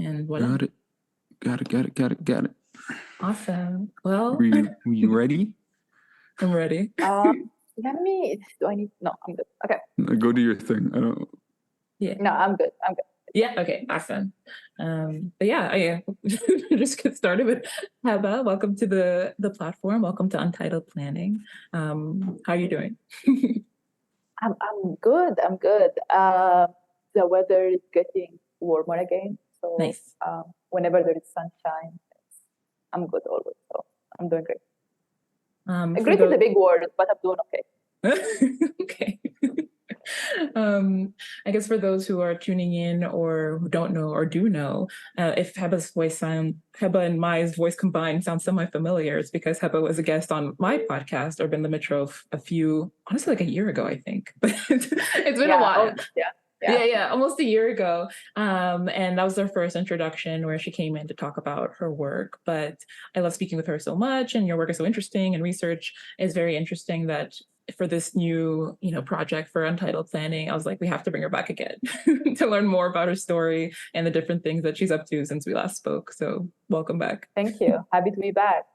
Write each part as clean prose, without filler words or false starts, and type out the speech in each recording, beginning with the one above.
And voila. Got it. Got it. Awesome. Well, Were you ready? I'm ready. Do I need? No, I'm good. Okay. Go do your thing. I don't. Yeah. No, I'm good. Yeah. Okay. Awesome. But yeah, I just get started with Heba. Welcome to the platform. Welcome to Untitled Planning. How are you doing? I'm good. The weather is getting warmer again, so Nice. Whenever there is sunshine, I'm good always. So I'm doing great. Great is a big word, but I'm doing okay. Okay. I guess for those who are tuning in or who don't know or do know, if Heba and Mai's voice combined sounds semi-familiar, it's because Heba was a guest on my podcast, Urban Limitrove, honestly, like a year ago, I think. But it's been a while. Yeah, almost a year ago. And that was our first introduction where she came in to talk about her work. But I love speaking with her so much, and your work is so interesting, and research is very interesting that for this new, project for Untitled Planning, I was like, we have to bring her back again to learn more about her story and the different things that she's up to since we last spoke. So welcome back. Thank you. Happy to be back.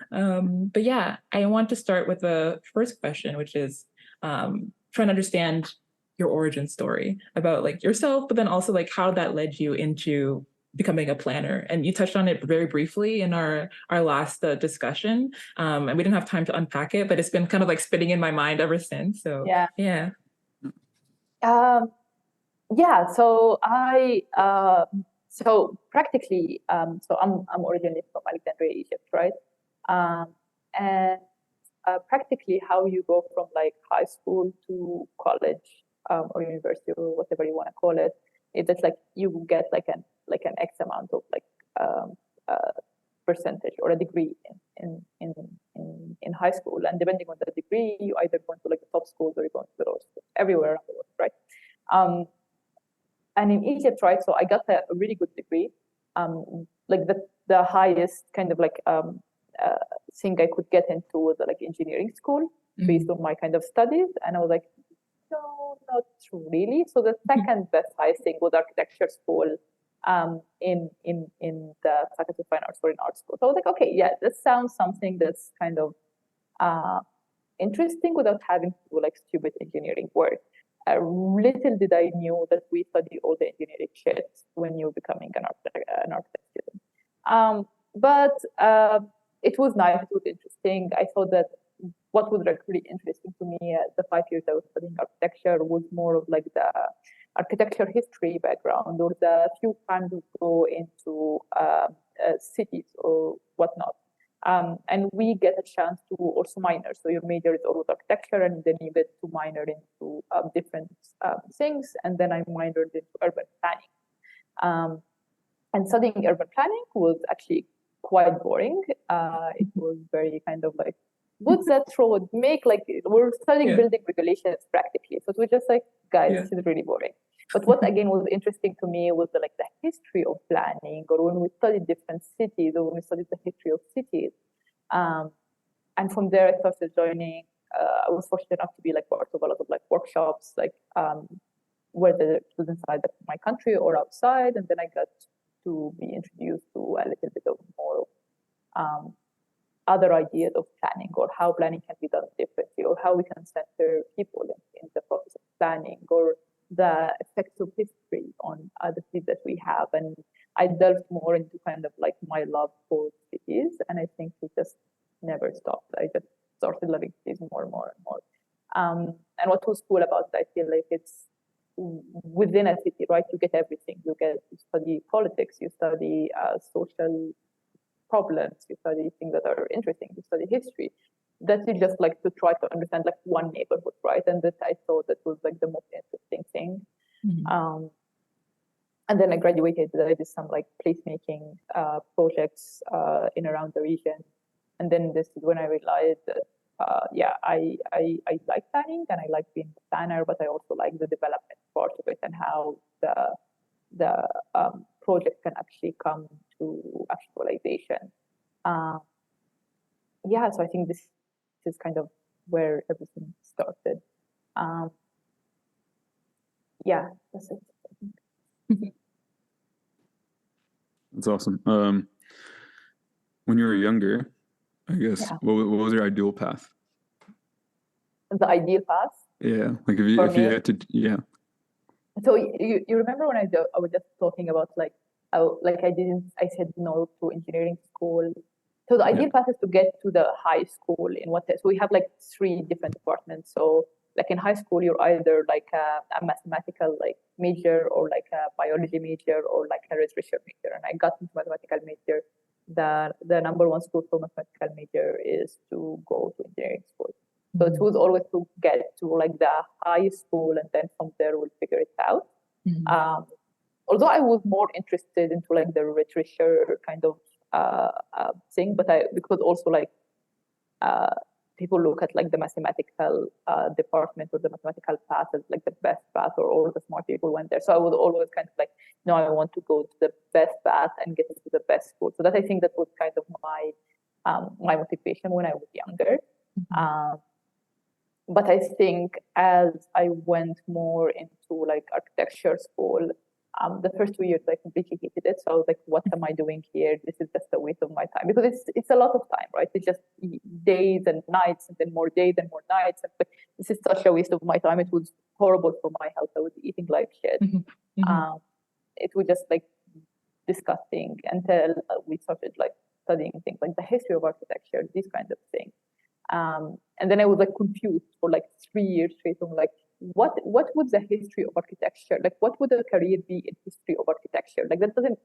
But yeah, I want to start with the first question, which is trying to understand your origin story about like yourself, but then also like how that led you into becoming a planner. And you touched on it very briefly in our last discussion, and we didn't have time to unpack it, but it's been kind of like spinning in my mind ever since. So yeah. So so practically, so I'm originally from Alexandria, Egypt, right? And practically, how you go from like high school to college or university or whatever you want to call it, is that like you get like an X amount of like percentage or a degree in high school, and depending on the degree, you either go into like the top schools or you go into the lower schools everywhere around the world, right? And in Egypt, right? So I got a really good degree, like the highest kind of like thing I could get into was like engineering school based on my kind of studies, and I was like, no, not really. So the second best highest thing was architecture school in the Faculty of Fine Arts or in art school. So I was like, okay, yeah, this sounds something that's kind of interesting without having to do like stupid engineering work. Little did I knew that we study all the engineering shit when you're becoming an architect student. But it was nice, it was interesting. I thought that what was like really interesting to me the 5 years I was studying architecture was more of like the architecture history background, or the few times we go into cities or whatnot. And we get a chance to also minor. So your major is always architecture, and then you get to minor into different things. And then I minored into urban planning. And studying urban planning was actually quite boring. It was very kind of like, what's that road make? Like we're studying building regulations practically. So it was just like, guys, this is really boring. But what again was interesting to me was the history of planning, or when we studied different cities, or when we studied the history of cities. And from there, I started joining. I was fortunate enough to be like part of a lot of like workshops, like whether it was inside my country or outside. And then I got to be introduced to a little bit of more other ideas of planning, or how planning can be done differently, or how we can center people in the process of planning, or the effects of history on the cities that we have. And I delved more into kind of like my love for cities, and I think it just never stopped. I just started loving cities more and more and more. And what was cool about it, I feel like it's within a city, right? You get everything. You study politics, you study social problems, you study things that are interesting, you study history. That you just like to try to understand like one neighborhood, right? And that I thought that was like the most interesting thing. And then I graduated. I did some like placemaking projects in around the region, and then this is when I realized that I like planning, and I like being a planner, but I also like the development part of it, and how the project can actually come to actualization. So I think this is kind of where everything started. That's it. That's awesome. When you were younger, I guess, Yeah. what was your ideal path? The ideal path. Yeah, like For if you me? had to, yeah. So you remember when I was just talking about like how like I said no to engineering school. So the ideal path is to get to the high school in what so we have like three different departments. So like in high school you're either like a mathematical like major or like a biology major or like a literature major. And I got into mathematical major. The number one school for mathematical major is to go to engineering school. So it was always to get to like the high school, and then from there we'll figure it out. Although I was more interested into like the literature kind of thing, but because also like people look at like the mathematical department or the mathematical path as like the best path, or all the smart people went there. So I was always kind of like, no, I want to go to the best path and get into the best school. So that I think that was kind of my motivation when I was younger. But I think as I went more into like architecture school, the first 2 years I completely hated it. So I was like, what am I doing here? This is just a waste of my time, because it's a lot of time, right? It's just days and nights, and then more days and more nights. And like, this is such a waste of my time. It was horrible for my health. I was eating like shit. It was just like disgusting until we started like studying things like the history of architecture, these kinds of things. And then I was like confused for like 3 years straight. I'm like, what would the history of architecture, like what would a career be in history of architecture? Like that doesn't,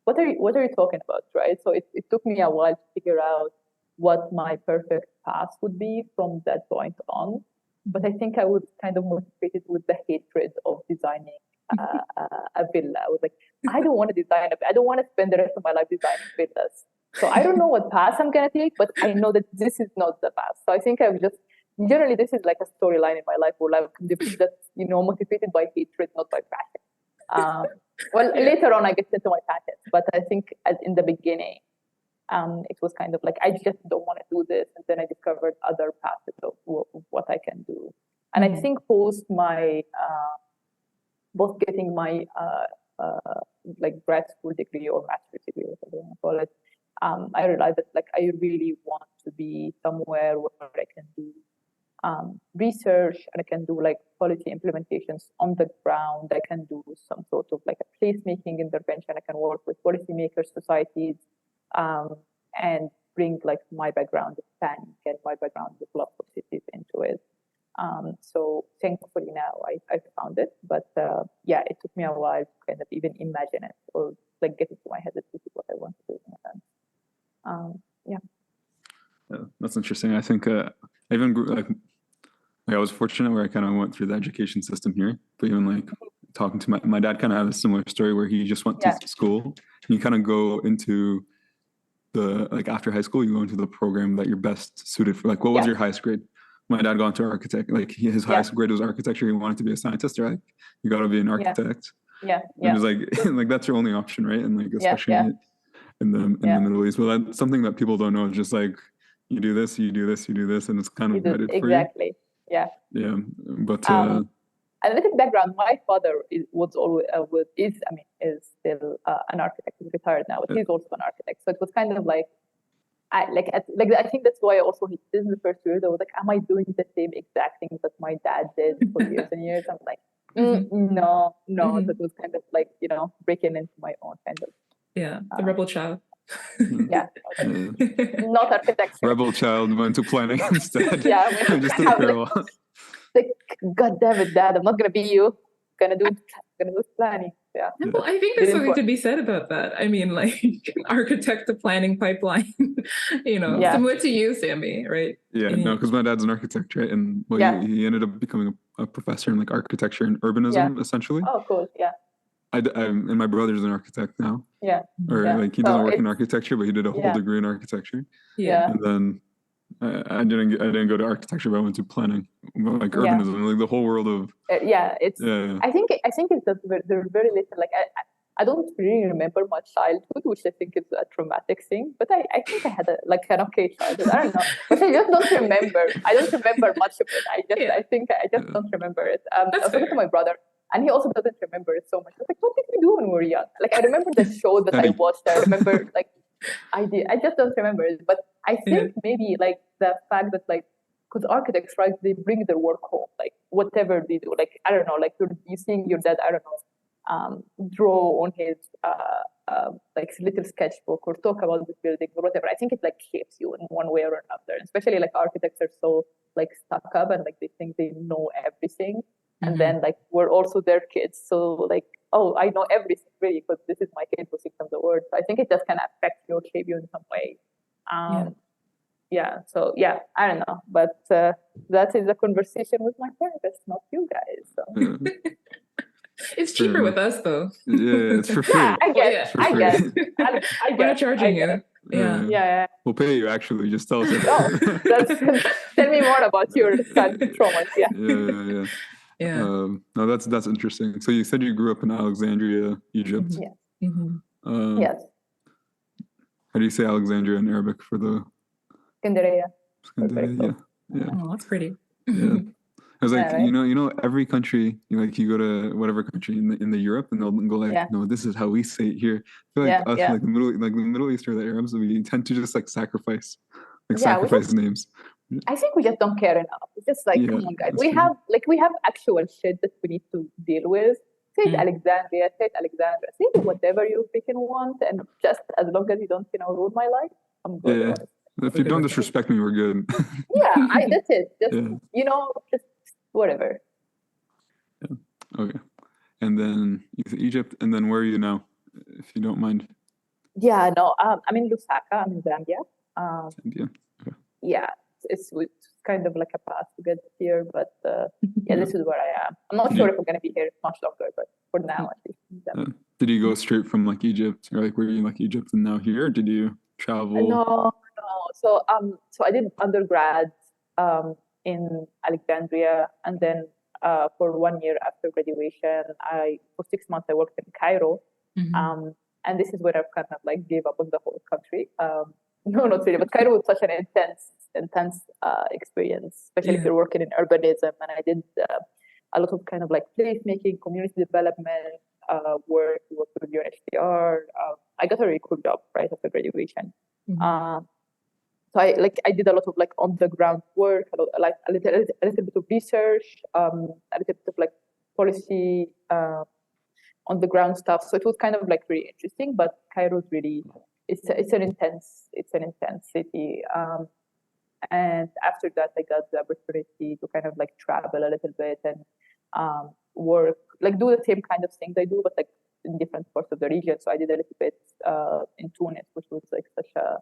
what are you talking about, right? So it took me a while to figure out what my perfect path would be from that point on. But I think I was kind of motivated with the hatred of designing a villa. I was like, I don't want to design I don't want to spend the rest of my life designing villas. So I don't know what path I'm gonna take, but I know that this is not the path. So I think I've just generally this is like a storyline in my life where I'm just motivated by hatred, not by passion. Later on I get into my passions, but I think in the beginning, it was kind of like I just don't want to do this, and then I discovered other paths of what I can do. And I think post my both getting my like grad school degree or master's degree, whatever you want to call it, I realized that like I really want to be somewhere where I can do research, and I can do like policy implementations on the ground. I can do some sort of like a placemaking intervention. I can work with policymakers, societies, and bring like my background of planning and my background with love for cities into it. So thankfully now I found it, but yeah, it took me a while to kind of even imagine it or like get into my head that this is what I want to do in a sense. Yeah, that's interesting. I think I even grew like I was fortunate where I kind of went through the education system here, but even like talking to my dad kind of had a similar story where he just went to school, and you kind of go into the like after high school, you go into the program that you're best suited for. Like, what was your highest grade? My dad got into architect. Like his highest grade was architecture. He wanted to be a scientist, right? You got to be an architect. Yeah. And it was like like that's your only option, right? And like especially in the Middle East. Well, that's something that people don't know. It's just like you do this, you do this, you do this, and it's kind of guided for you. Exactly. Yeah. Yeah, but a little background. My father is still an architect. He's retired now, but he's also an architect. So it was kind of like, I think that's why also this is the first year. I was like, am I doing the same exact things that my dad did for years and years? I'm like, no. That was kind of like breaking into my own kind of the rebel child. Not architecture. Rebel child went to planning instead. Just like, God damn it, Dad! I'm not gonna be you. Gonna do planning. Well, I think there's something to be said about that. I mean, like architect to planning pipeline, similar to you, Sami, right? Yeah, no, because my dad's an architect, right? And he ended up becoming a professor in like architecture and urbanism, essentially. Oh, cool. Yeah. And my brother's an architect now. Like he doesn't work in architecture, but he did a whole degree in architecture. And then I didn't go to architecture, but I went to planning, like urbanism, like the whole world of. I think it's that there's very little. Like I don't really remember my childhood, which I think is a traumatic thing. But I think I had an okay childhood. I don't know, but I just don't remember. I don't remember much of it. I think I just don't remember it. I was talking to my brother. And he also doesn't remember it so much. I was like, what did we do when we were young? Like, I remember the show that I watched. I remember, like, I just don't remember it. But I think maybe, like, the fact that, like, because architects, right, they bring their work home, like, whatever they do. Like, I don't know, like, you're seeing your dad, I don't know, draw on his, like, little sketchbook or talk about the building or whatever. I think it, like, shapes you in one way or another. Especially, like, architects are so, like, stuck up and, like, they think they know everything. And then, like, we're also their kids. So, like, oh, I know everything really because this is my kid who speaks the word. So I think it just can affect you or shape you in some way. So I don't know. But that is a conversation with my therapist, not you guys. So. It's cheaper with us, though. Yeah, it's for free. Yeah, I guess. We're not charging you. Yeah. We'll pay you, actually. Just tell us. Tell me more about your childhood traumas. Yeah. No, that's interesting. So you said you grew up in Alexandria, Egypt. Yes. How do you say Alexandria in Arabic for the? Skinderiya. Yeah. Oh, that's pretty. Yeah. I was like, right? you know, every country, you go to whatever country in the Europe, and they'll go like, no, this is how we say it here. I feel like us, like the Middle East or the Arabs, we tend to just like sacrifice names. I think we just don't care enough. It's just like, come on, guys. We have actual shit that we need to deal with. Say it Alexandria, say it Alexandra, say it whatever you freaking want, and just as long as you don't, ruin my life, I'm good. If you don't disrespect me, we're good. That's it. Just just whatever. Yeah. Okay. And then Egypt, and then where are you now, if you don't mind? Yeah, no, I'm in Lusaka. I'm in Zambia. Zambia. Okay. Yeah, it's kind of like a path to get here, but this is where I am. I'm not sure if I'm gonna be here much longer, but for now, at least. Did you go straight from like Egypt, or like were you in like Egypt and now here, or did you travel? No. So I did undergrad in Alexandria, and then for 1 year after graduation, for 6 months I worked in Cairo, and this is where I've kind of like gave up on the whole country. No, not really, but Cairo was such an intense experience, especially if you're working in urbanism, and I did a lot of kind of like placemaking, community development work with UNHCR. I got a really cool job right after graduation. So I did a lot of like on the ground work, like a little bit of research, a little bit of like policy on the ground stuff. So it was kind of like really interesting. But Cairo is really it's an intense city. And after that, I got the opportunity to kind of like travel a little bit and work, like do the same kind of things I do, but like in different parts of the region. So I did a little bit in Tunis, which was like such a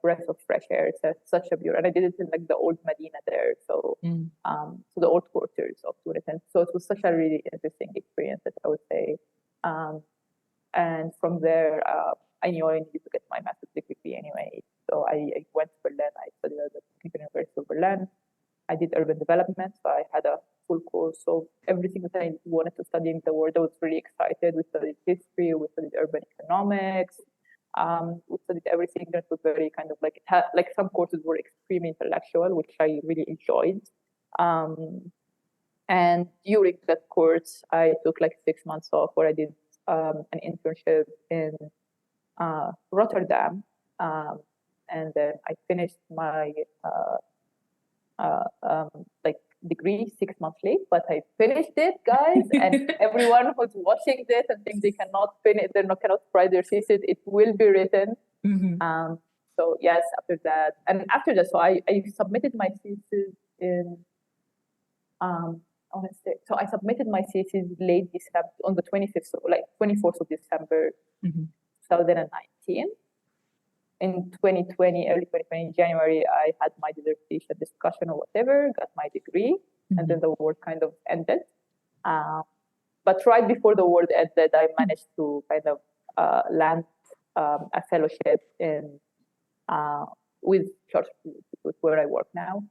breath of fresh air. It's such a beautiful, and I did it in like the old Medina there. So so the old quarters of Tunis, and so it was such a really interesting experience, that I would say. And from there, I knew I needed to get my master's degree anyway. So I went to Berlin. I studied at the University of Berlin. I did urban development, so I had a full course of everything that I wanted to study in the world. I was really excited. We studied history, we studied urban economics, we studied everything. That was very kind of like, like some courses were extremely intellectual, which I really enjoyed. And during that course, I took like 6 months off where I did an internship in Rotterdam, and then I finished my like degree 6 months late, but I finished it, guys. And everyone who's watching this and think they cannot finish, cannot write their thesis, it will be written. So yes, after that, so I submitted my thesis in so I submitted my thesis late December, on the 25th, so like 24th of December, 2019. In 2020, early 2020, January, I had my dissertation discussion or whatever, got my degree, and then the war kind of ended. But right before the war ended, I managed to kind of land a fellowship in with Church, where I work now,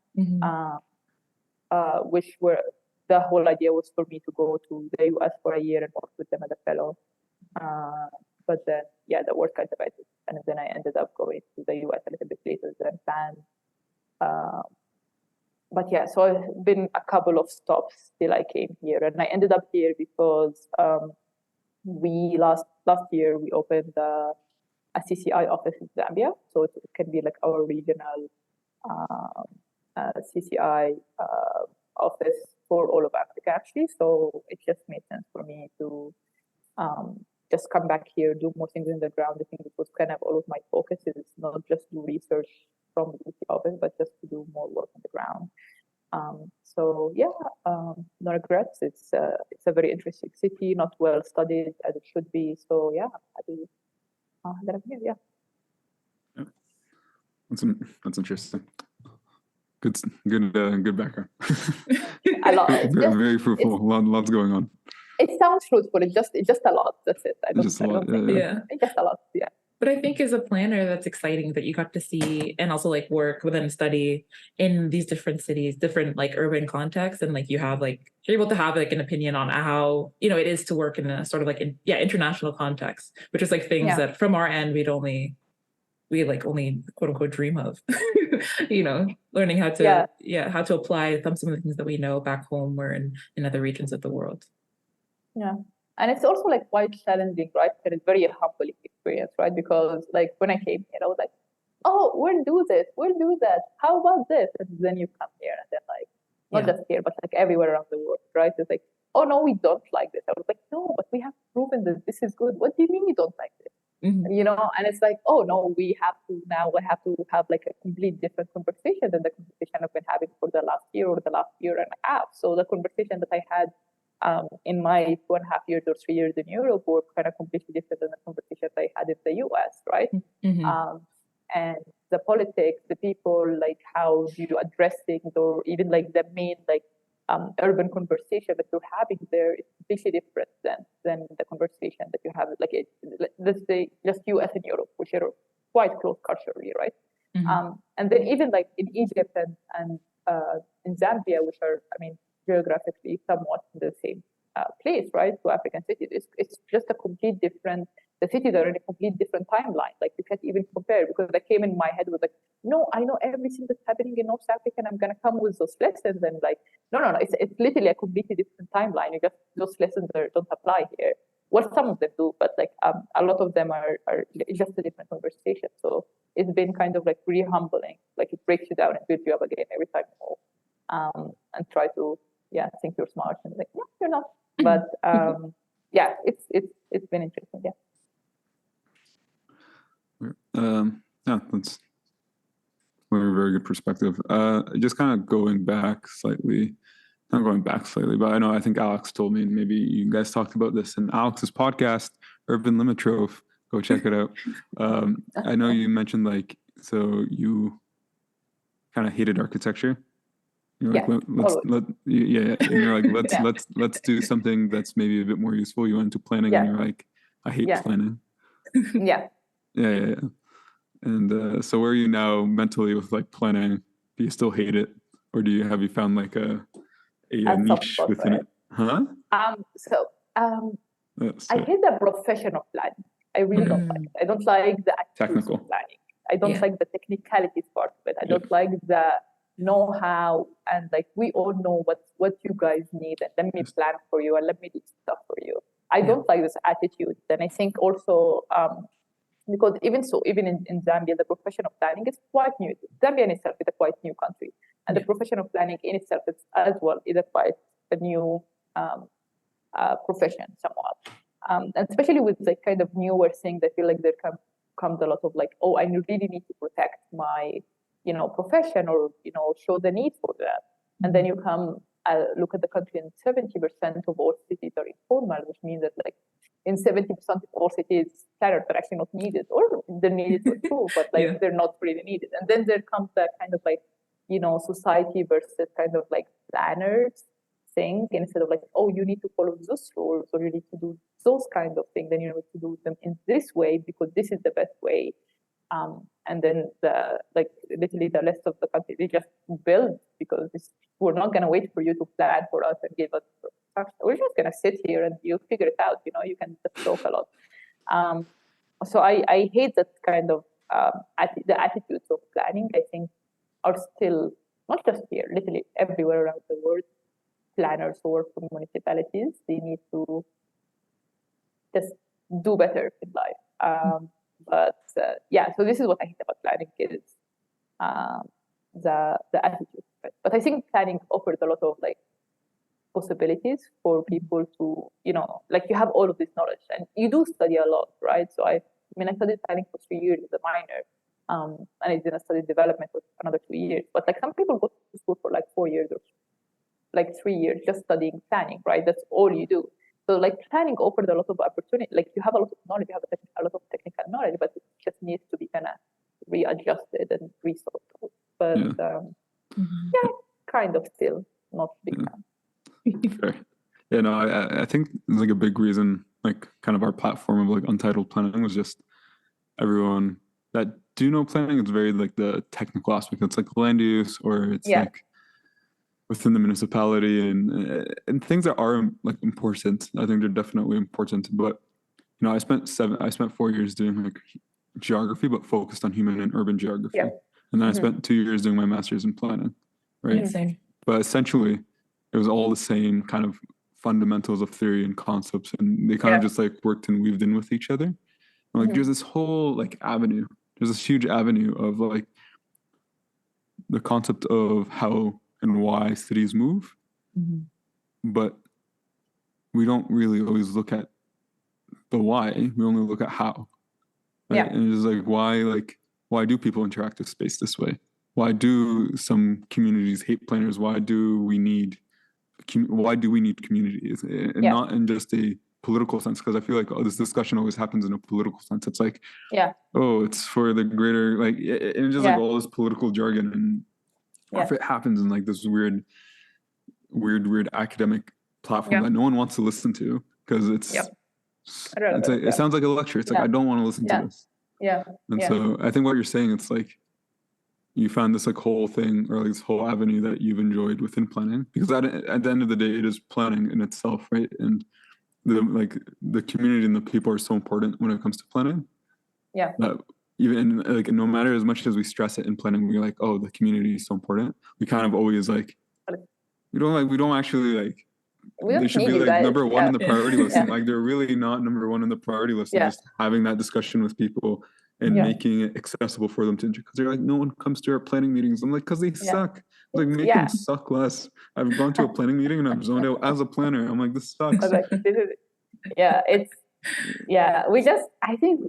which were, the whole idea was for me to go to the US for a year and work with them as a fellow. But then, the work kind of ended, and then I ended up going to the US a little bit later than planned. but yeah, so I've been a couple of stops till I came here, and I ended up here because we last year we opened a CCI office in Zambia, so it can be like our regional CCI office for all of Africa, actually. So it just made sense for me to just come back here, do more things in the ground. I think it was kind of all of my focus is not just do research from the office, but just to do more work on the ground. So yeah, no regrets. It's a very interesting city, not well studied as it should be. So yeah, happy that I'm here. Yeah. That's interesting. Good background. A lot. Very fruitful. Lots going on. It sounds fruitful. It's just a lot. That's it. I don't just think it's just a lot. Yeah. But I think as a planner, that's exciting that you got to see and also like work within study in these different cities, different like urban contexts, and like you have like you're able to have like an opinion on how it is to work in a sort of like international context, which is like things that from our end we only quote unquote dream of, learning how to how to apply some of the things that we know back home or in other regions of the world. Yeah. And it's also like quite challenging, right? And it's very humbling experience, right? Because like when I came here, I was like, oh, we'll do this, we'll do that. How about this? And then you come here and then like, not just here, but like everywhere around the world, right? It's like, oh no, we don't like this. I was like, no, but we have proven that this is good. What do you mean you don't like this? Mm-hmm. And it's like, oh no, we have to have like a complete different conversation than the conversation I've been having for the last year or the last year and a half. So the conversation that I had in my 2.5 years or 3 years in Europe were kind of completely different than the conversations I had in the US, right? Mm-hmm. And the politics, the people, like how do you address things, or even like the main like urban conversation that you're having there is completely different than the conversation that you have let's say just US and Europe, which are quite close culturally, right? Mm-hmm. And then even like in Egypt and in Zambia, which are geographically somewhat in the same place, right? To African cities, it's just a complete different. The cities are in a complete different timeline. Like you can't even compare, because I came in my head with like, no, I know everything that's happening in North Africa, and I'm gonna come with those lessons. And like, no, it's literally a completely different timeline. Those lessons don't apply here. Well, some of them do, but like a lot of them are just a different conversation. So it's been kind of like really humbling. Like it breaks you down and builds you up again every time you move. And try to think you're smart, and like, no, you're not. But it's been interesting. That's very good perspective. Just kind of going back slightly, not going back slightly, but I think Alex told me, and maybe you guys talked about this in Alex's podcast, Urban Limitrove. Go check it out. I know you mentioned like, so you kind of hated architecture. You're like, and you're like, let's do something that's maybe a bit more useful. You went into planning, and you're like, I hate planning. Yeah. And so where are you now mentally with like planning? Do you still hate it, or have you found like a niche within it? Huh? I hate the profession of planning. I really don't like it. I don't like the technical planning. I don't like the technicalities part of it. I don't like the know-how, and like we all know what you guys need, and let me plan for you and let me do stuff for you. I don't like this attitude. And I think also because even in Zambia, the profession of planning is quite new. Zambia in itself is a quite new country, and the profession of planning in itself is as well is a quite a new profession somewhat. And especially with like kind of newer things, I feel like there comes a lot of like, oh, I really need to protect my profession, or show the need for that. And then you come look at the country, and 70% of all cities are informal, which means that like in 70% of all cities, planners are actually not needed, or they're needed to improve, but like they're not really needed. And then there comes that kind of like society versus kind of like planners thing, instead of like, oh, you need to follow those rules, or you need to do those kind of things, then you need to do them in this way because this is the best way. And then literally the rest of the country, they just build, because we're not going to wait for you to plan for us and give us. We're just going to sit here and you figure it out. You can just talk a lot. So I hate that kind of the attitudes of planning. I think are still not just here, literally everywhere around the world, planners who work for municipalities, they need to just do better in life. So this is what I think about planning is the attitude. But I think planning offers a lot of like possibilities for people to, like you have all of this knowledge and you do study a lot, right? So I studied planning for 3 years as a minor, and I didn't study development for another 2 years. But like some people go to school for like 4 years or like 3 years just studying planning, right? That's all you do. So like planning offers a lot of opportunity. Like you have a lot of knowledge, you have a lot of technical knowledge, but it just needs to be kind of readjusted and resorted. But kind of still not big time. Fair. Yeah, no, I think it's like a big reason, like kind of our platform of like Untitled Planning was just everyone that do know planning. It's very like the technical aspect. It's like land use or it's like within the municipality and things that are like important. I think they're definitely important. But I spent 4 years doing like geography, but focused on human and urban geography. Yeah. And then I spent 2 years doing my master's in planning. Right. Same. But essentially it was all the same kind of fundamentals of theory and concepts, and they kind of just like worked and weaved in with each other. And like there's this whole like avenue. There's this huge avenue of like the concept of how and why cities move, but we don't really always look at the why. We only look at how. Right? Yeah. And it's like why do people interact with space this way? Why do some communities hate planners? Why do we need communities, and not in just a political sense? Because I feel like this discussion always happens in a political sense. It's like, it's for the greater, like, and just like all this political jargon, and if it happens in like this weird academic platform that no one wants to listen to because it's like, it sounds like a lecture. It's like I don't want to listen to this. And so I think what you're saying, it's like you found this like whole thing or like this whole avenue that you've enjoyed within planning, because at the end of the day, it is planning in itself, right? And the community and the people are so important when it comes to planning. Yeah. That even like no matter as much as we stress it in planning, we're like, oh, the community is so important. We kind of always like we don't actually like. They should be like number one in the priority list. And like they're really not number one in the priority list. And just having that discussion with people and making it accessible for them to enjoy. Because they're like, no one comes to our planning meetings. I'm like, because they suck. Like, make them suck less. I've gone to a planning meeting and I'm zoned out as a planner. I'm like, this sucks. I think,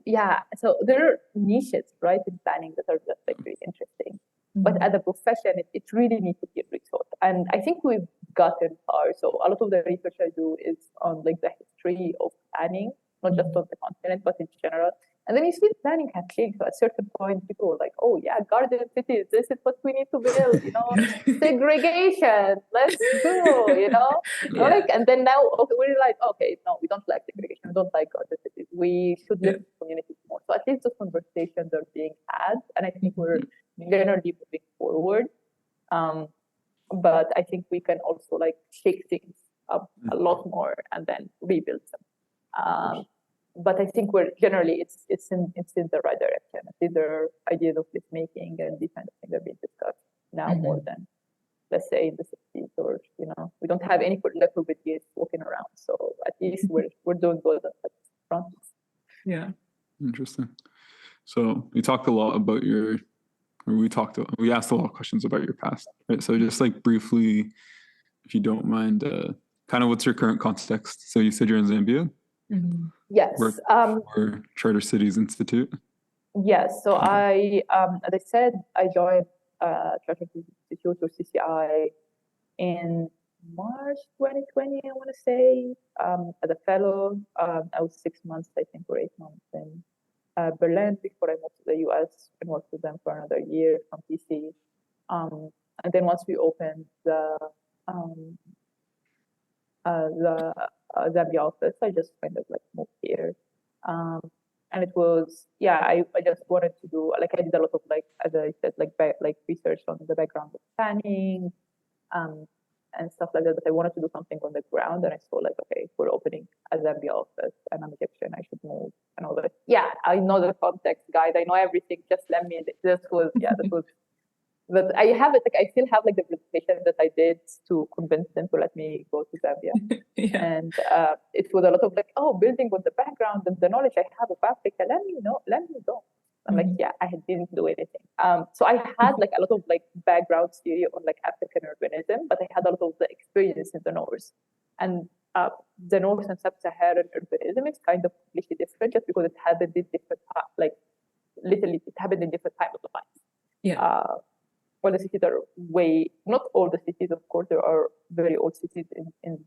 so there are niches, right, in planning that are just like really interesting. But as a profession, it really needs to be resourced. And I think we've gotten far. So a lot of the research I do is on like the history of planning, not just on the continent, but in general. And then you see planning has changed. So at a certain point, people were like, oh yeah, garden cities, this is what we need to build, segregation, let's go, Like, and then now, okay, we're like, okay, no, we don't like segregation, we don't like garden cities. We should live in communities more. So at least those conversations are being had. And I think we're generally moving forward. But I think we can also like shake things up a lot more and then rebuild them. But I think we're generally it's in the right direction. I think there are ideas of list making and these kind of things are being discussed now more than, let's say, in the 60s, or we don't have any political ideas walking around. So at least we're doing good at that front. Yeah. Interesting. So we talked a lot about we asked a lot of questions about your past, right? So just like briefly, if you don't mind, kind of what's your current context? So you said you're in Zambia. Yes. Work for Charter Cities Institute. Yes. So as I said, I joined Charter Cities Institute, or CCI, in March 2020, I want to say, as a fellow. I was 6 months, I think, or 8 months in Berlin before I moved to the US and worked with them for another year from PC. And then once we opened the Zambia office, I just kind of like moved here. And it was, I just wanted to do, like, I did a lot of, like, as I said, like research on the background of planning, and stuff like that. But I wanted to do something on the ground, and I saw like, okay, we're opening a Zambia office, and I'm Egyptian, I should move, and all that. Yeah, I know the context, guys. I know everything. Just let me. This was But I have it, like I still have like the presentation that I did to convince them to let me go to Zambia. Yeah. And it was a lot of like, oh, building with the background and the knowledge I have of Africa, let me go. I'm like, yeah, I didn't do anything. So I had like a lot of like background theory on like African urbanism, but I had a lot of the experience in the North. And the North and Sub-Saharan urbanism is kind of completely different just because it happened in different, like literally it happened in different times of life. Yeah. Well, the cities are not all the cities, of course, there are very old cities in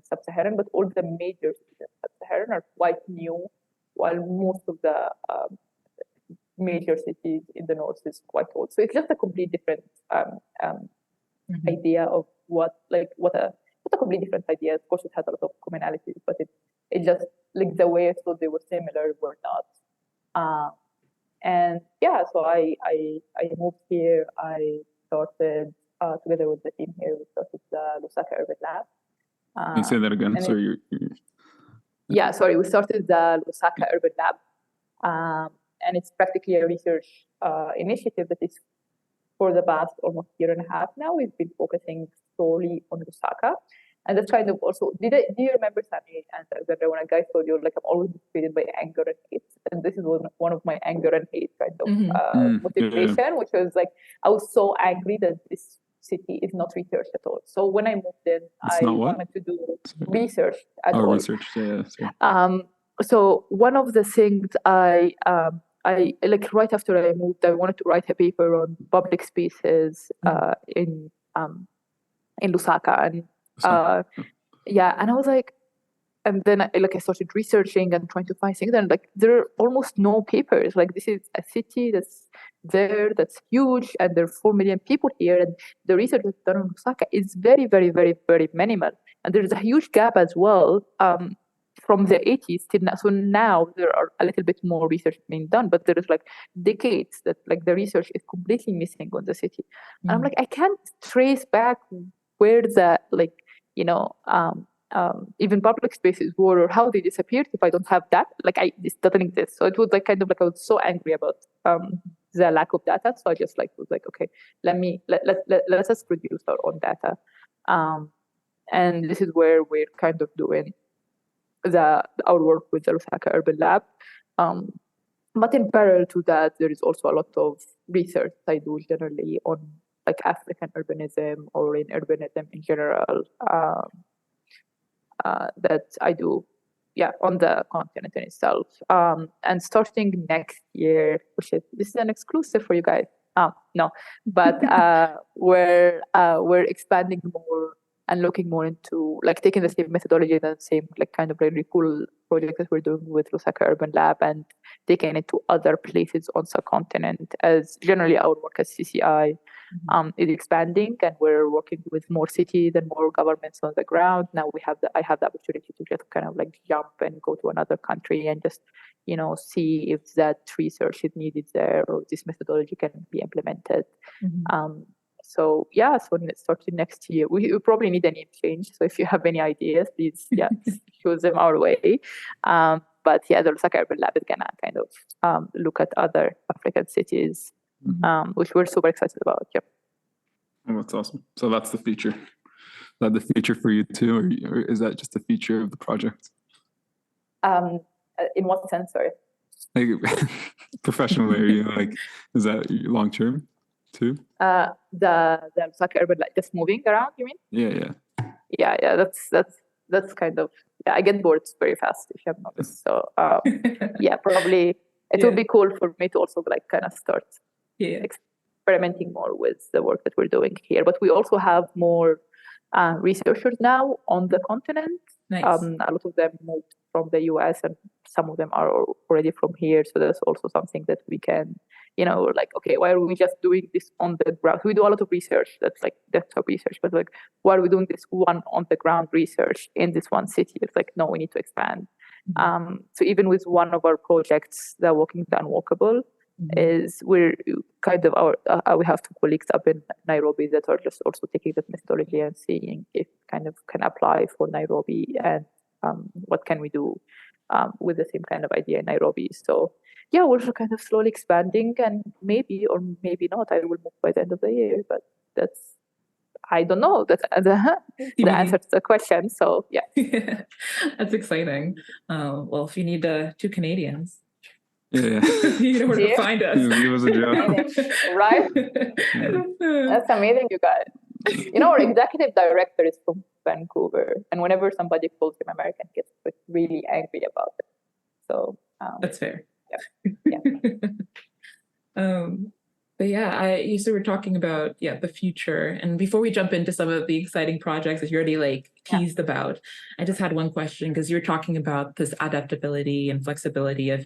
Sub-Saharan, but all the major cities in Sub-Saharan are quite new, while most of the major cities in the North is quite old. So it's just a complete different idea of what a complete different idea. Of course, it has a lot of commonalities, but it just like the way I thought they were similar were not. And yeah, so I moved here. I started together with the team here. We started the Lusaka Urban Lab. Can you say that again? Sorry, Yeah, sorry. We started the Lusaka Urban Lab, and it's practically a research initiative that is for the past almost year and a half now. We've been focusing solely on Lusaka. And that's kind of also, do you remember, Sami and Alexandra, when a guy told you, like, I'm always motivated by anger and hate? And this is one of my anger and hate kind of motivation, which was like, I was so angry that this city is not researched at all. So when I moved in, I wanted to do research at all. Research, yeah. So one of the things I like right after I moved, I wanted to write a paper on public spaces in Lusaka, and and I was like, and then I started researching and trying to find things, and like there are almost no papers. Like this is a city that's huge, and there are 4 million people here, and the research that's done on Lusaka is very, very, very, very minimal, and there's a huge gap as well. From the 80s till now. So now there are a little bit more research being done, but there is like decades that like the research is completely missing on the city. And I'm like, I can't trace back where the like, even public spaces were or how they disappeared if I don't have that. Like this doesn't exist. So it was like kind of like I was so angry about the lack of data. So I just like was like, okay, let us produce our own data. And this is where we're kind of doing our work with the Lusaka Urban Lab. But in parallel to that, there is also a lot of research I do generally on like African urbanism or in urbanism in general that I do, on the continent in itself. And starting next year, this is an exclusive for you guys. No, but we're expanding more and looking more into like taking the same methodology, the same like kind of really cool project that we're doing with Lusaka Urban Lab and taking it to other places on subcontinent. As generally our work as CCI is expanding, and we're working with more cities and more governments on the ground. Now I have the opportunity to just kind of like jump and go to another country and just see if that research is needed there or this methodology can be implemented. So starting next year, we probably need a name change. So if you have any ideas, please, shoot them our way. But the Lusaka Urban Lab is gonna kind of look at other African cities, which we're super excited about. Yeah. Oh, that's awesome. So that's the feature. Is that the feature for you too, or is that just a feature of the project? In what sense, sorry? Like professionally, like, is that long term too? The Lusaka Urban Lab, just moving around, you mean? Yeah. That's kind of, I get bored very fast, if you have noticed. So probably it would be cool for me to also like kind of start experimenting more with the work that we're doing here. But we also have more researchers now on the continent. Nice. A lot of them moved from the US, and some of them are already from here. So that's also something that we can, like, okay, why are we just doing this on the ground? We do a lot of research that's like desktop research, but like, why are we doing this one on the ground research in this one city? It's like, no, we need to expand. So even with one of our projects, the Walking the Un-Wakable, is we're kind of we have 2 colleagues up in Nairobi that are just also taking that methodology and seeing if kind of can apply for Nairobi and what can we do with the same kind of idea in Nairobi. So yeah, we're kind of slowly expanding, and maybe or maybe not, I will move by the end of the year. But that's, I don't know. That's the answer to the question. So yeah. That's exciting. Well, if you need 2 Canadians, Yeah. you know where to find us. Give us a job. Right? That's amazing, you guys. You know, our executive director is from Vancouver, and whenever somebody calls him American, he gets really angry about it. So that's fair. Yeah. But yeah, you were talking about the future, and before we jump into some of the exciting projects that you already teased about, I just had one question, because you're talking about this adaptability and flexibility of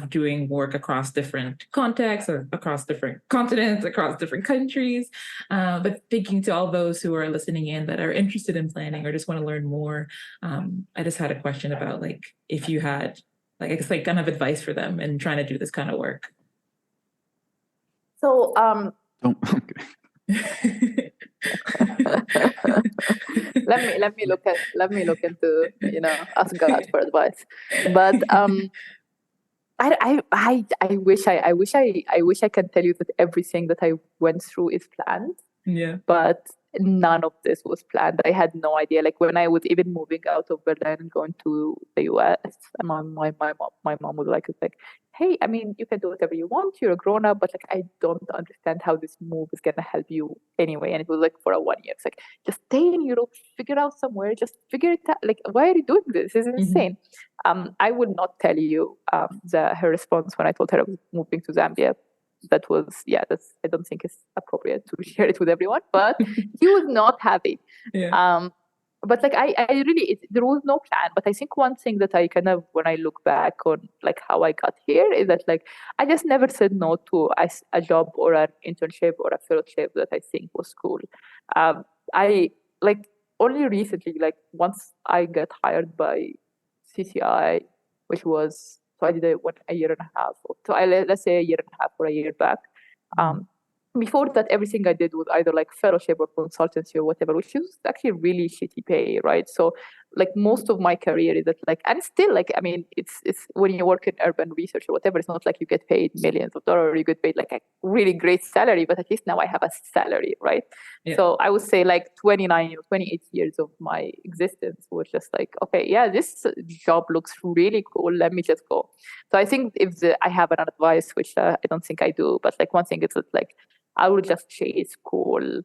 doing work across different contexts, or across different continents, across different countries. But thinking to all those who are listening in that are interested in planning or just want to learn more, I just had a question about if you had I guess kind of advice for them in trying to do this kind of work. So Okay. let me look into ask God for advice. But I wish I can tell you that everything that I went through is planned. Yeah. But none of this was planned. I had no idea. When I was even moving out of Berlin and going to the US, my mom was like, hey, I mean, you can do whatever you want. You're a grown up, but I don't understand how this move is gonna help you anyway. And it was for a 1 year. It's just stay in Europe, figure out somewhere, just figure it out. Why are you doing this? This is insane. I would not tell you her response when I told her I was moving to Zambia. That was I don't think it's appropriate to share it with everyone, but he was not happy. Yeah. But I really, there was no plan. But I think one thing that I kind of, when I look back on how I got here, is that I just never said no to a job or an internship or a fellowship that I think was cool. I only recently, once I got hired by CCI, which was, so I did it a year and a half. So let's say a year and a half or a year back. Before that, everything I did was either fellowship or consultancy or whatever, which is actually really shitty pay, right? So most of my career is that and still I mean, it's when you work in urban research or whatever, it's not you get paid millions of dollars or you get paid a really great salary, but at least now I have a salary, right? Yeah. So I would say 29 or 28 years of my existence was just okay, yeah, this job looks really cool. Let me just go. So I think I have an advice, which I don't think I do, but one thing is that I will just chase cool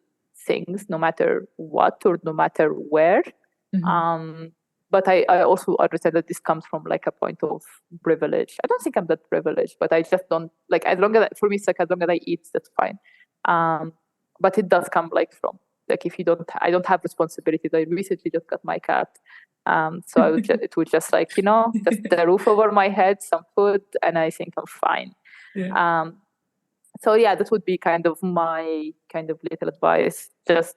things no matter what or no matter where. But I also understand that this comes from a point of privilege. I don't think I'm that privileged, but I just don't as long as for me it's as long as I eat, that's fine. But it does come from if you don't, I don't have responsibilities. I recently just got my cat, so I would it would just just the roof over my head, some food, and I think I'm fine. Yeah. So yeah, that would be kind of my little advice. Just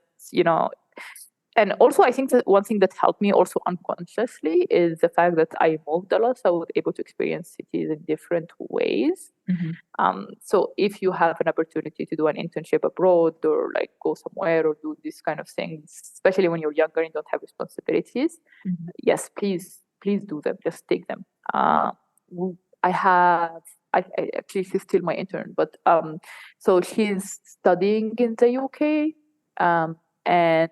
and also I think that one thing that helped me also unconsciously is the fact that I moved a lot, so I was able to experience cities in different ways. So if you have an opportunity to do an internship abroad or go somewhere or do these kind of things, especially when you're younger and don't have responsibilities, yes, please do them. Just take them. I actually, she's still my intern, but so she's studying in the UK, and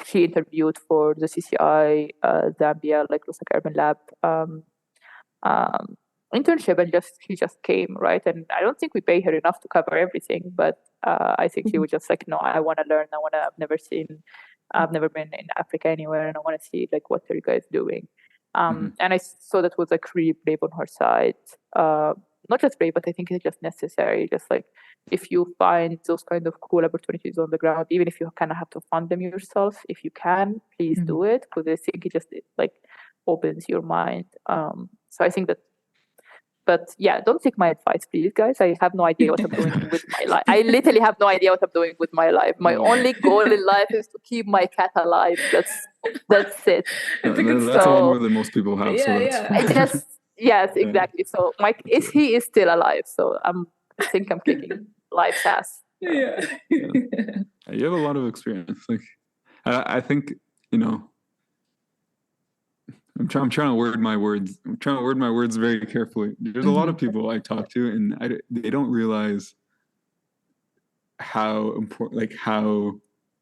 she interviewed for the CCI Zambia, Lusaka Urban Lab internship, and she just came, right? And I don't think we pay her enough to cover everything, but I think she was just no, I want to learn. I've never been in Africa anywhere, and I want to see what are you guys doing. And I saw that was really brave on her side. Not just brave, but I think it's just necessary. Just if you find those kind of cool opportunities on the ground, even if you kind of have to fund them yourself, if you can, please do it, because I think it just opens your mind. So I think that. But yeah, don't take my advice, please, guys. I have no idea what I'm doing with my life. I literally have no idea what I'm doing with my life. My only goal in life is to keep my cat alive. That's it. That's a lot more than most people have. Yeah. Yes, exactly. So he is still alive. So I think I'm kicking life's ass. Yeah. You have a lot of experience. I think I'm trying to word my words. I'm trying to word my words very carefully. There's a lot of people I talk to, and they don't realize how important, like how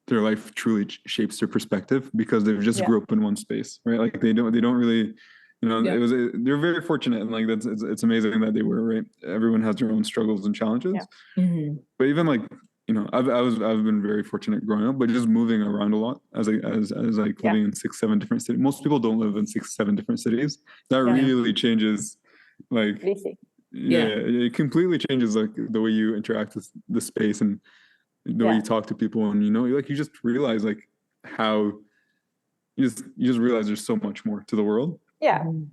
their life truly shapes their perspective, because they've just grew up in one space, right? Like they don't really, they're very fortunate, and like it's amazing that they were, right? Everyone has their own struggles and challenges, but even like, I've been very fortunate growing up, but just moving around a lot as like living in 6-7 different cities. Most people don't live in 6-7 different cities. That really changes, like, it completely changes like the way you interact with the space and the way you talk to people, and you just realize like how you just realize there's so much more to the world. And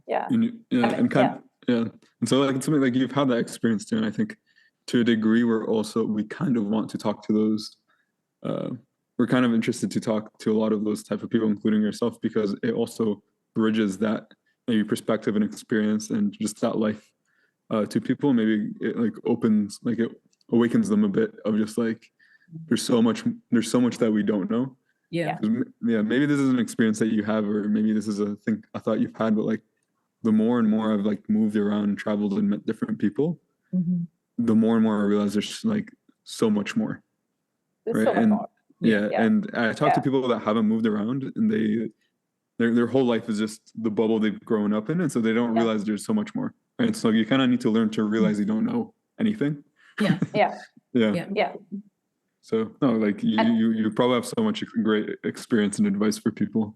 so like it's something like you've had that experience too, and I think to a degree we kind of want to talk to those, we're kind of interested to talk to a lot of those type of people, including yourself, because it also bridges that maybe perspective and experience and just that life to people. Maybe it like it awakens them a bit of just like there's so much that we don't know. Maybe this is an experience that you have, or maybe this is a thought you've had, but like the more and more I've like moved around and traveled and met different people, the more and more I realize there's like so much more. There's so much more. And I talk to people that haven't moved around, and their whole life is just the bubble they've grown up in, and so they don't realize there's so much more. Right? So you kind of need to learn to realize you don't know anything. So no, like you probably have so much great experience and advice for people.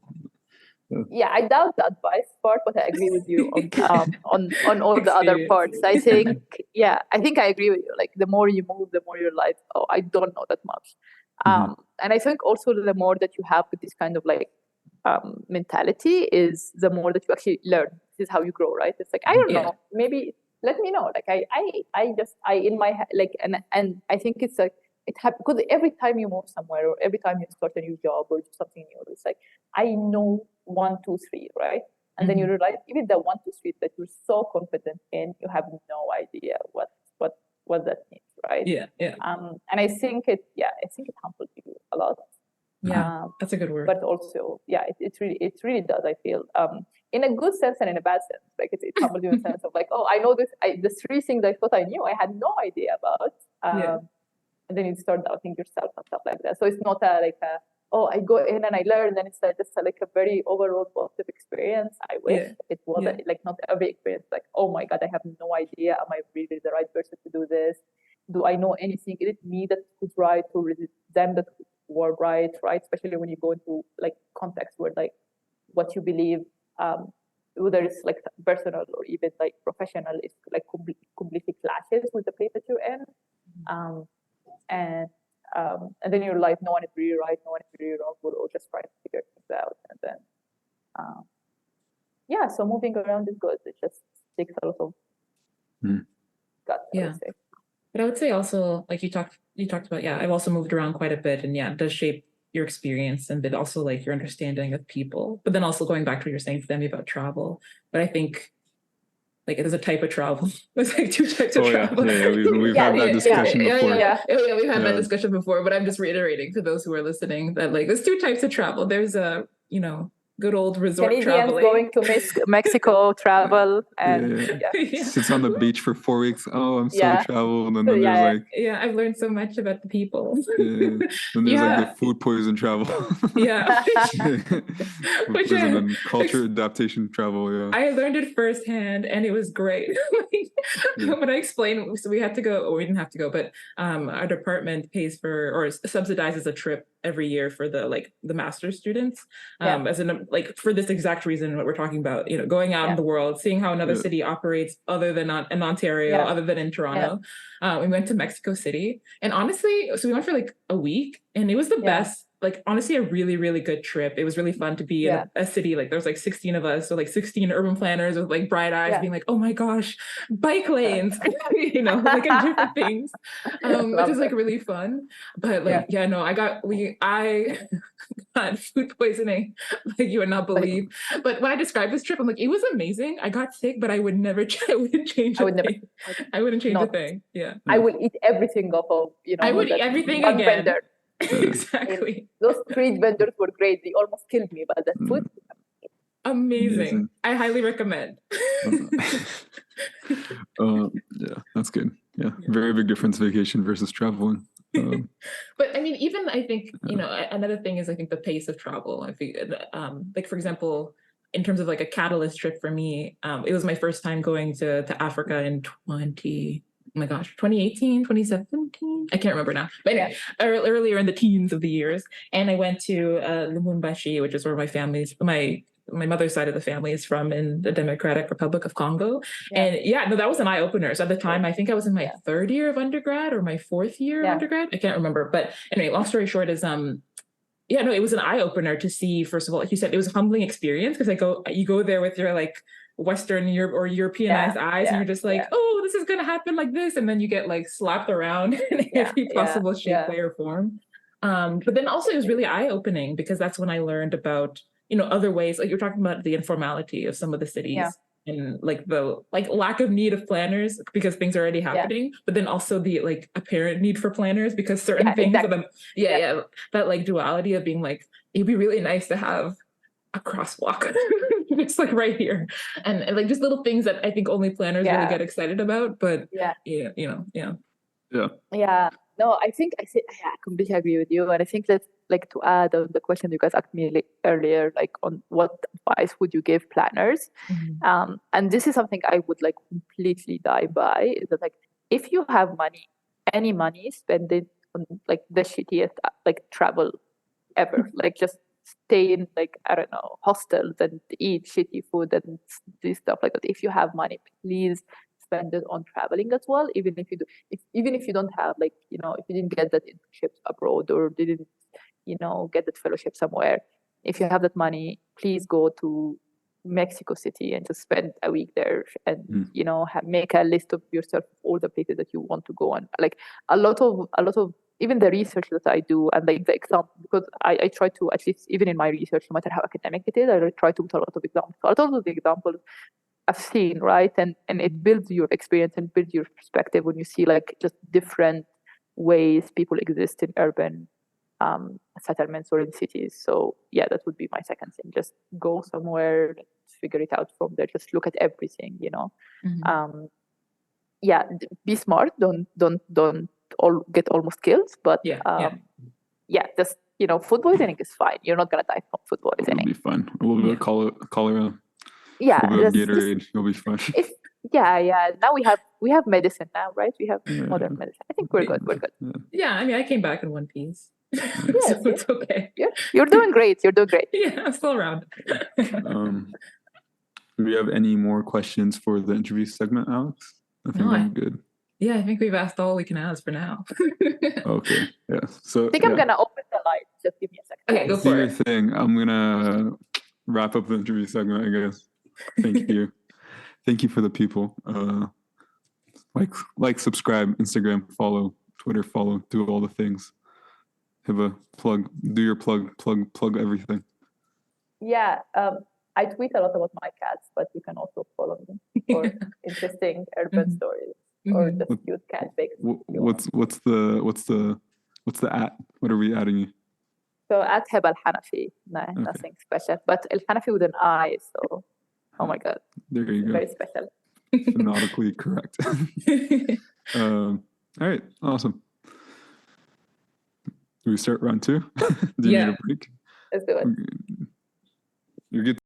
I doubt the advice part, but I agree with you on all the other parts. I think I agree with you. Like the more you move, the more you're like, oh, I don't know that much. And I think also the more that you have with this kind of like mentality is the more that you actually learn. This is how you grow, right? It's like, I don't know, maybe let me know. Like I in my head, like, and I think it's like, it happens because every time you move somewhere, or every time you start a new job or do something new, it's like, I know 1, 2, 3, right? And then you realize even the 1, 2, 3 that you're so confident in, you have no idea what that means, right? And I think it humbles you a lot. That's a good word. But also, it really does. I feel in a good sense and in a bad sense. Like it humbles you in the sense of like, oh, I know this. The 3 things I thought I knew, I had no idea about. And then you start doubting yourself and stuff like that. So it's not oh, I go in and I learn, and then it's just like a very overall positive experience. I wish it was like not every experience. Like, oh my God, I have no idea. Am I really the right person to do this? Do I know anything? Is it me that was right, or is it them that were right? Especially when you go into like context where like what you believe, whether it's like personal or even like professional, is like completely clashes with the place that you're in. And then you're like, no one is really right, no one is really wrong. We're all just trying to figure things out. And then, so moving around is good. It just takes a lot of guts, I would say. But I would say also, like you talked about, I've also moved around quite a bit, and it does shape your experience and but also like your understanding of people. But then also going back to what you're saying, Femi, about travel. But I think like there's a type of travel. There's like 2 types of travel. We've had that discussion before. We've had that discussion before, but I'm just reiterating to those who are listening that like there's 2 types of travel. There's a, good old resort Canadians traveling. Going to Mexico travel and sits on the beach for 4 weeks. Oh, I'm so traveled. And then there's like I've learned so much about the people. Then there's like the food poison travel. Which is culture adaptation travel. I learned it firsthand, and it was great. When I explained, so we had to go, or we didn't have to go, but our department pays for or subsidizes a trip every year for the master's students, as in like for this exact reason what we're talking about, going out in the world, seeing how another city operates other than in Ontario, other than in Toronto. We went to Mexico City, and honestly, so we went for like a week, and it was the best. Like honestly, a really, really good trip. It was really fun to be in a city. Like there was like 16 of us, so like 16 urban planners with like bright eyes, being like, "Oh my gosh, bike lanes," like in different things, which is like really fun. But like, I got food poisoning, like you would not believe. But when I described this trip, I'm like, it was amazing. I got sick, but I would never. I wouldn't change. I wouldn't change a thing. Yeah, I would eat everything off of I would eat everything again. Vendor. Exactly. Those street vendors were great. They almost killed me, but the food. Amazing. I highly recommend. Yeah, that's good. Yeah, very big difference, vacation versus traveling. But I mean, even I think, another thing is I think the pace of travel. I think, like, for example, in terms of like a catalyst trip for me, it was my first time going to Africa in 2018, 2017. I can't remember now. But anyway, earlier in the teens of the years. And I went to Lubumbashi, which is where my mother's side of the family is from, in the Democratic Republic of Congo. And that was an eye opener. So at the time, I think I was in my third year of undergrad or my fourth year of undergrad. I can't remember. But anyway, long story short is, it was an eye opener to see, first of all, like you said, it was a humbling experience because you go there with your like Western Europe or Europeanized eyes, and you're just like, oh, this is going to happen like this. And then you get like slapped around in every possible shape, way, or form. But then also it was really eye opening because that's when I learned about, other ways, like you're talking about the informality of some of the cities and like the lack of need of planners because things are already happening, but then also the like apparent need for planners because certain things that like duality of being like, it'd be really nice to have a crosswalk just like right here and like just little things that I think only planners really get excited about, but no, I completely agree with you. And I think that, like, to add on the question you guys asked me earlier, like on what advice would you give planners? And this is something I would like completely die by, is that like, if you have money, any money, spend it on like the shittiest like travel ever. Like just stay in like, I don't know, hostels and eat shitty food and do stuff like that. If you have money, please spend it on traveling as well, even if you don't have, like, if you didn't get that internship abroad or didn't, get that fellowship somewhere. If you have that money, please go to Mexico City and just spend a week there and make a list of yourself, all the places that you want to go on. Like a lot of even the research that I do and like the example, because I try to, at least even in my research, no matter how academic it is, I try to put a lot of examples. A lot of the examples I've seen, right? And it builds your experience and builds your perspective when you see like just different ways people exist in urban settlements or in cities. So yeah, that would be my second thing. Just go somewhere, figure it out from there. Just look at everything, be smart. Don't all get almost killed, but just food poisoning is fine. You're not gonna die from food poisoning. It'll be fine. A little bit of cholera. Yeah, a little bit of Gatorade. You'll be fine. Now we have medicine now, right? We have modern medicine. I think we're good. Yeah, I mean, I came back in one piece. Yes, so it's okay. You're doing great. Yeah, I'm still around. Do we have any more questions for the interview segment, Alex? I think I'm good. Yeah, I think we've asked all we can ask for now. Okay. Yeah. So I think I'm gonna open the light. Just give me a second. Okay, go for it. Thing. I'm gonna wrap up the interview segment, I guess. Thank you. Thank you for the people. Like, subscribe, Instagram, follow, Twitter, follow, do all the things. Heba, do your plug everything. Yeah. I tweet a lot about my cats, but you can also follow me for interesting urban stories or just cute cat pics. What's the at? What are we adding you? So at Heba Elhanafy, nothing special, but Elhanafy with an I. So, oh my God, there you go. Very special. Phonetically correct. All right, awesome. Do we start round 2? Do you need a break? Let's do it. You're good.